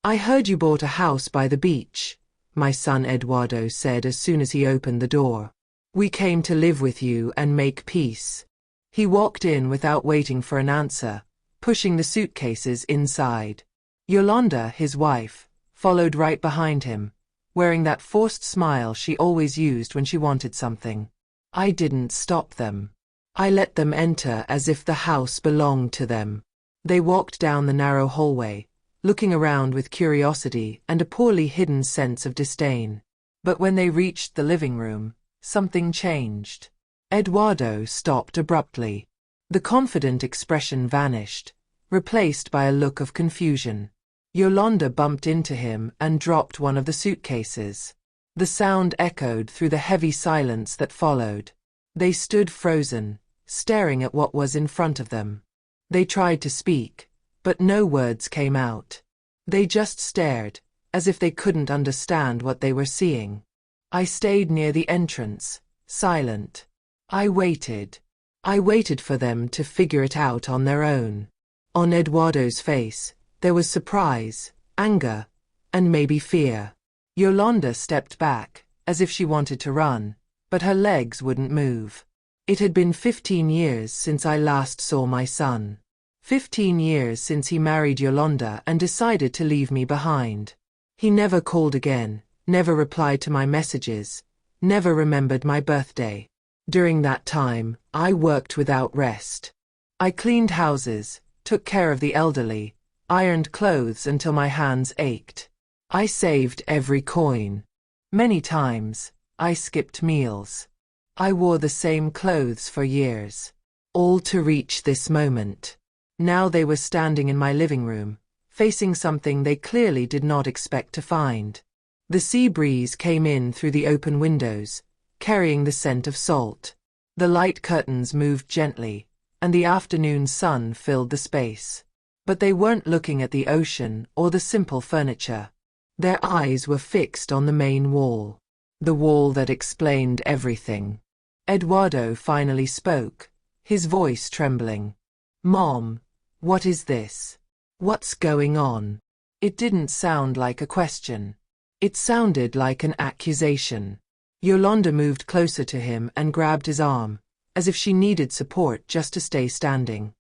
"I heard you bought a house by the beach," my son Eduardo said as soon as he opened the door. "We came to live with you and make peace." He walked in without waiting for an answer, pushing the suitcases inside. Yolanda, his wife, followed right behind him, wearing that forced smile she always used when she wanted something. I didn't stop them. I let them enter as if the house belonged to them. They walked down the narrow hallway, looking around with curiosity and a poorly hidden sense of disdain. But when they reached the living room, something changed. Eduardo stopped abruptly. The confident expression vanished, replaced by a look of confusion. Yolanda bumped into him and dropped one of the suitcases. The sound echoed through the heavy silence that followed. They stood frozen, staring at what was in front of them. They tried to speak, but no words came out. They just stared, as if they couldn't understand what they were seeing. I stayed near the entrance, silent. I waited. I waited for them to figure it out on their own. On Eduardo's face, there was surprise, anger, and maybe fear. Yolanda stepped back, as if she wanted to run, but her legs wouldn't move. It had been 15 years since I last saw my son. 15 years since he married Yolanda and decided to leave me behind. He never called again, never replied to my messages, never remembered my birthday. During that time, I worked without rest. I cleaned houses, took care of the elderly, ironed clothes until my hands ached. I saved every coin. Many times, I skipped meals. I wore the same clothes for years, all to reach this moment. Now they were standing in my living room, facing something they clearly did not expect to find. The sea breeze came in through the open windows, carrying the scent of salt. The light curtains moved gently, and the afternoon sun filled the space. But they weren't looking at the ocean or the simple furniture. Their eyes were fixed on the main wall, the wall that explained everything. Eduardo finally spoke, his voice trembling. "Mom, what is this? What's going on?" It didn't sound like a question. It sounded like an accusation. Yolanda moved closer to him and grabbed his arm, as if she needed support just to stay standing.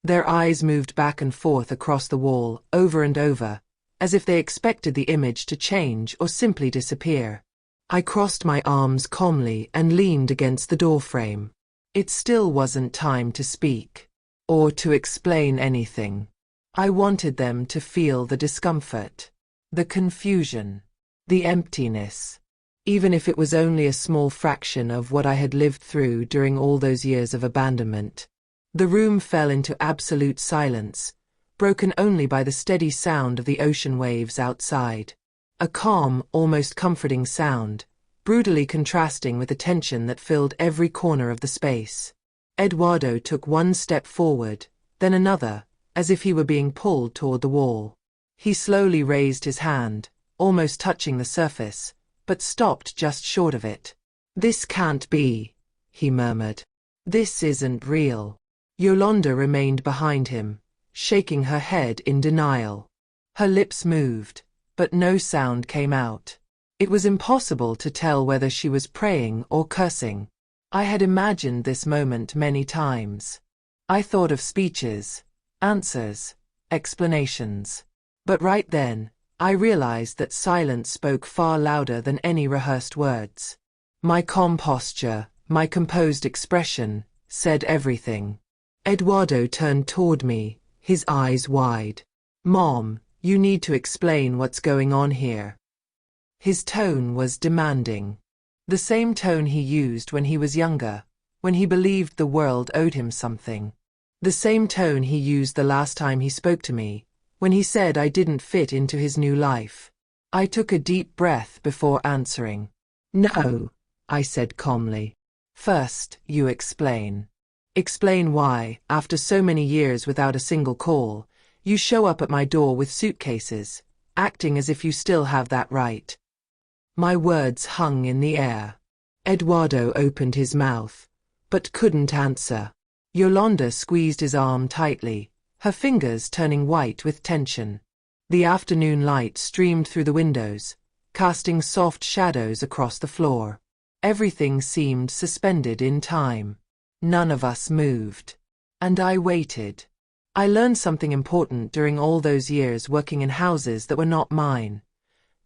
Their eyes moved back and forth across the wall, over and over, as if they expected the image to change or simply disappear. I crossed my arms calmly and leaned against the doorframe. It still wasn't time to speak, or to explain anything. I wanted them to feel the discomfort, the confusion, the emptiness. Even if it was only a small fraction of what I had lived through during all those years of abandonment. The room fell into absolute silence, broken only by the steady sound of the ocean waves outside. A calm, almost comforting sound, brutally contrasting with the tension that filled every corner of the space. Eduardo took one step forward, then another, as if he were being pulled toward the wall. He slowly raised his hand, almost touching the surface, but stopped just short of it. "This can't be," he murmured. "This isn't real." Yolanda remained behind him, shaking her head in denial. Her lips moved, but no sound came out. It was impossible to tell whether she was praying or cursing. I had imagined this moment many times. I thought of speeches, answers, explanations. But right then, I realized that silence spoke far louder than any rehearsed words. My calm posture, my composed expression, said everything. Eduardo turned toward me, his eyes wide. "Mom, you need to explain what's going on here." His tone was demanding. The same tone he used when he was younger, when he believed the world owed him something. The same tone he used the last time he spoke to me, when he said I didn't fit into his new life. I took a deep breath before answering. "No," I said calmly. "First, you explain. Explain why, after so many years without a single call, you show up at my door with suitcases, acting as if you still have that right." My words hung in the air. Eduardo opened his mouth, but couldn't answer. Yolanda squeezed his arm tightly, her fingers turning white with tension. The afternoon light streamed through the windows, casting soft shadows across the floor. Everything seemed suspended in time. None of us moved. And I waited. I learned something important during all those years working in houses that were not mine.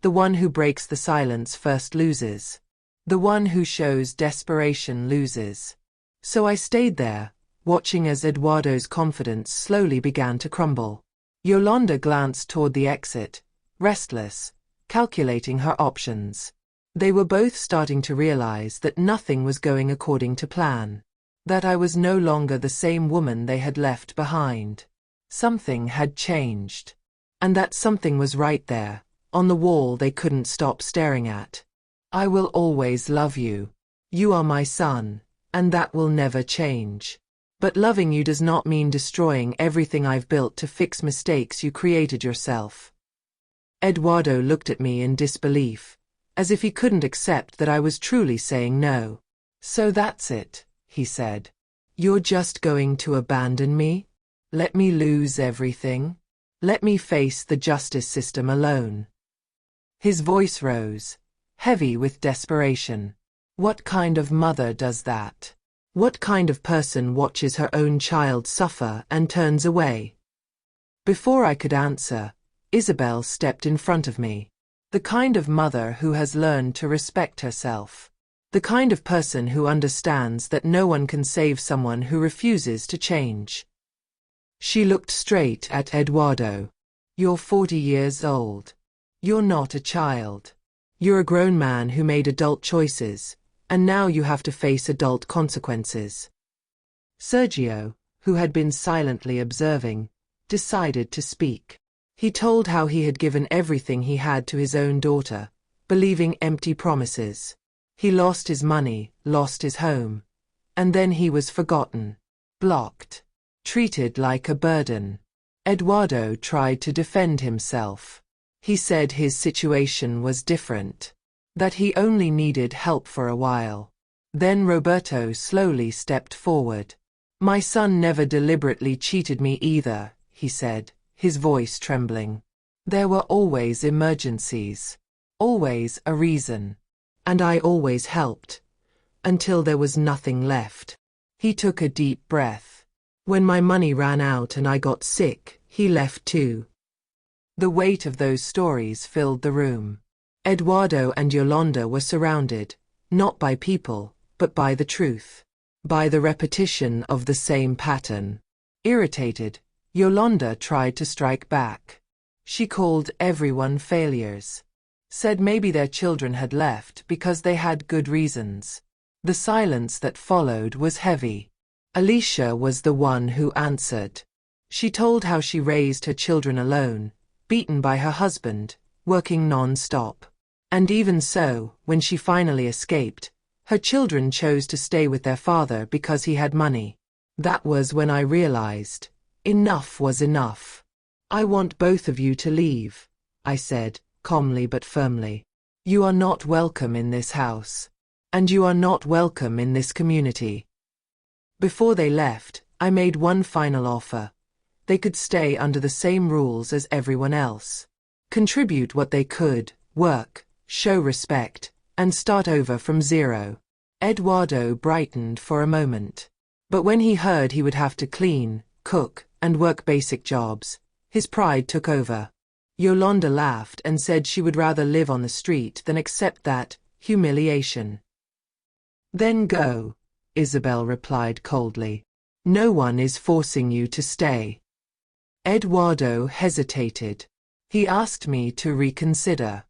The one who breaks the silence first loses. The one who shows desperation loses. So I stayed there, watching as Eduardo's confidence slowly began to crumble. Yolanda glanced toward the exit, restless, calculating her options. They were both starting to realize that nothing was going according to plan. That I was no longer the same woman they had left behind. Something had changed. And that something was right there, on the wall they couldn't stop staring at. I will always love you. You are my son, and that will never change. But loving you does not mean destroying everything I've built to fix mistakes you created yourself. Eduardo looked at me in disbelief, as if he couldn't accept that I was truly saying no. So that's it, he said. You're just going to abandon me? Let me lose everything? Let me face the justice system alone? His voice rose, heavy with desperation. What kind of mother does that? What kind of person watches her own child suffer and turns away? Before I could answer, Isabel stepped in front of me. The kind of mother who has learned to respect herself. The kind of person who understands that no one can save someone who refuses to change. She looked straight at Eduardo. You're 40 years old. You're not a child. You're a grown man who made adult choices, and now you have to face adult consequences. Sergio, who had been silently observing, decided to speak. He told how he had given everything he had to his own daughter, believing empty promises. He lost his money, lost his home. And then he was forgotten, blocked, treated like a burden. Eduardo tried to defend himself. He said his situation was different, that he only needed help for a while. Then Roberto slowly stepped forward. My son never deliberately cheated me either, he said, his voice trembling. There were always emergencies. Always a reason. And I always helped. Until there was nothing left. He took a deep breath. When my money ran out and I got sick, he left too. The weight of those stories filled the room. Eduardo and Yolanda were surrounded, not by people, but by the truth. By the repetition of the same pattern. Irritated, Yolanda tried to strike back. She called everyone failures. Said maybe their children had left because they had good reasons. The silence that followed was heavy. Alicia was the one who answered. She told how she raised her children alone, beaten by her husband, working non-stop. And even so, when she finally escaped, her children chose to stay with their father because he had money. That was when I realized, enough was enough. I want both of you to leave, I said, calmly but firmly. You are not welcome in this house. And you are not welcome in this community. Before they left, I made one final offer. They could stay under the same rules as everyone else. Contribute what they could, work, show respect, and start over from zero. Eduardo brightened for a moment. But when he heard he would have to clean, cook, and work basic jobs, his pride took over. Yolanda laughed and said she would rather live on the street than accept that humiliation. Then go, Isabel replied coldly. No one is forcing you to stay. Eduardo hesitated. He asked me to reconsider.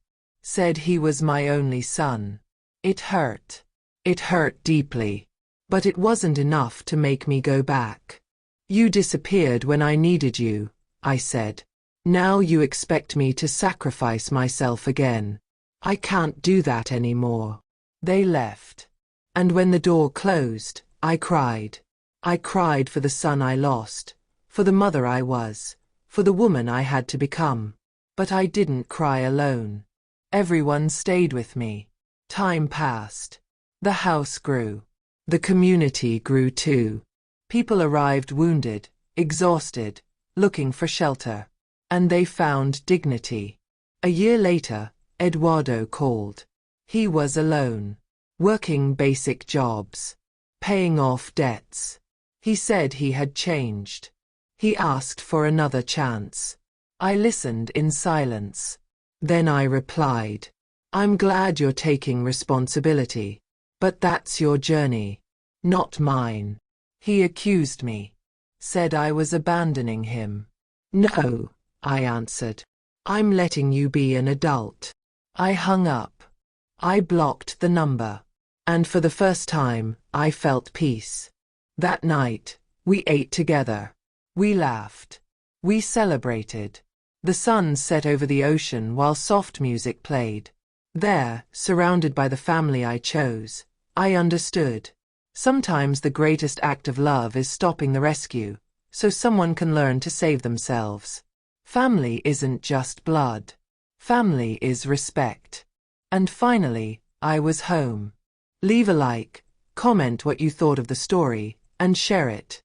Said he was my only son. It hurt. It hurt deeply. But it wasn't enough to make me go back. You disappeared when I needed you, I said. Now you expect me to sacrifice myself again. I can't do that anymore. They left. And when the door closed, I cried. I cried for the son I lost, for the mother I was, for the woman I had to become. But I didn't cry alone. Everyone stayed with me. Time passed. The house grew. The community grew too. People arrived wounded, exhausted, looking for shelter. And they found dignity. A year later, Eduardo called. He was alone, working basic jobs, paying off debts. He said he had changed. He asked for another chance. I listened in silence. Then I replied, "I'm glad you're taking responsibility. But that's your journey, not mine." He accused me, said I was abandoning him. "No," I answered. "I'm letting you be an adult." I hung up. I blocked the number. And for the first time, I felt peace. That night, we ate together. We laughed. We celebrated. The sun set over the ocean while soft music played. There, surrounded by the family I chose, I understood. Sometimes the greatest act of love is stopping the rescue, so someone can learn to save themselves. Family isn't just blood. Family is respect. And finally, I was home. Leave a like, comment what you thought of the story, and share it.